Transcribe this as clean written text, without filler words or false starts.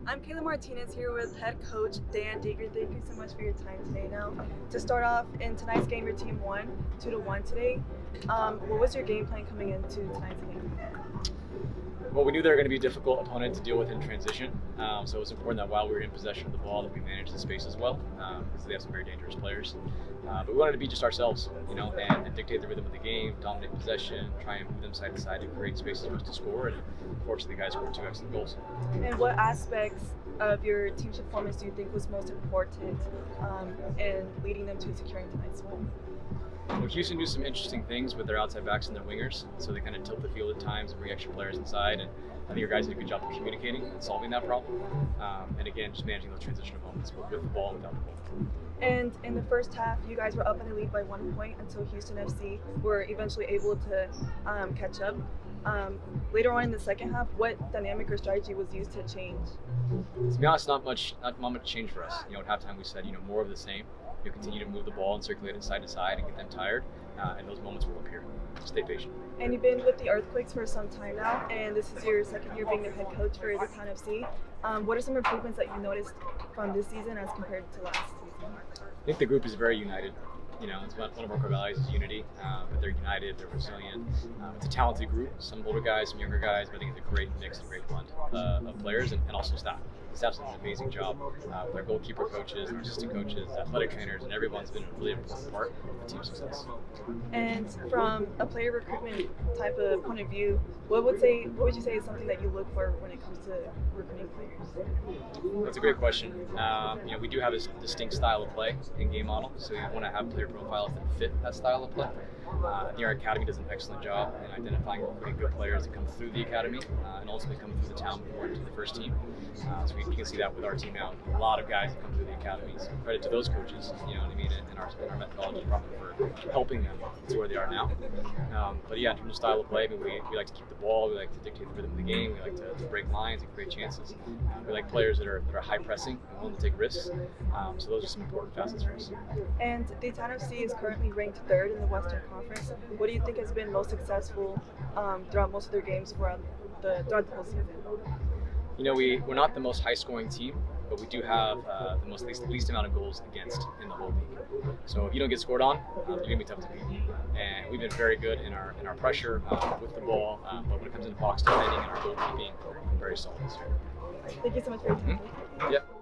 I'm Kayla Martinez here with head coach DeGeer. Thank you so much for your time today. Now, to start off, in tonight's game, your team won 2-1 today. What was your game plan coming into tonight's game? Well, we knew they were going to be a difficult opponent to deal with in transition, so it was important that while we were in possession of the ball that we managed the space as well, because they have some very dangerous players. But we wanted to be just ourselves, and dictate the rhythm of the game, dominate possession, try and move them side to side to create spaces for us to score, and fortunately the guys scored 2 excellent goals. And what aspects of your team's performance do you think was most important in leading them to securing tonight's win? Well, Houston do some interesting things with their outside backs and their wingers, so they kind of tilt the field at times and bring extra players inside, and I think your guys did a good job of communicating and solving that problem, and again, just managing those transitional moments, both with the ball and without the ball. And in the first half, you guys were up in the lead by 1 point until Houston FC were eventually able to catch up. Later on in the second half, what dynamic or strategy was used to change? To be honest, not much change for us. At halftime we said, more of the same. You'll continue to move the ball and circulate it side to side and get them tired, and those moments will appear. Stay patient. And you've been with the Earthquakes for some time now, and this is your second year being their head coach for Dynamo FC. What are some improvements that you noticed from this season as compared to last season? I think the group is very united. It's one of our core values is unity, but they're united, they're resilient. It's a talented group, some older guys, some younger guys, but I think it's a great mix and great blend of players and also staff. The staff's done an amazing job with our goalkeeper coaches, our assistant coaches, athletic trainers, and everyone's been a really important part of the team's success. And from a player recruitment type of point of view, what would you say is something that you look for when it comes to recruiting players? That's a great question. We do have a distinct style of play in game model, so we want to have player profiles that fit that style of play. I think our academy does an excellent job in identifying and recruiting good players that come through the academy and ultimately come through the town before into the first team. So you can see that with our team now. A lot of guys that come through the academy. So credit to those coaches, and our methodology department for helping them to where they are now. But yeah, in terms of style of play, we like to keep the ball, we like to dictate the rhythm of the game, we like to break lines and create chances. We like players that are high pressing and willing to take risks. So those are some important facets for us. And Dynamo FC is currently ranked 3rd in the Western Conference. What do you think has been most successful throughout most of their games throughout the whole season? We're not the most high-scoring team, but we do have the least amount of goals against in the whole league. So if you don't get scored on, you're gonna be tough to beat. And we've been very good in our pressure with the ball, but when it comes into box defending and our goalkeeping, we're very solid this year. Thank you so much for your time. Yep.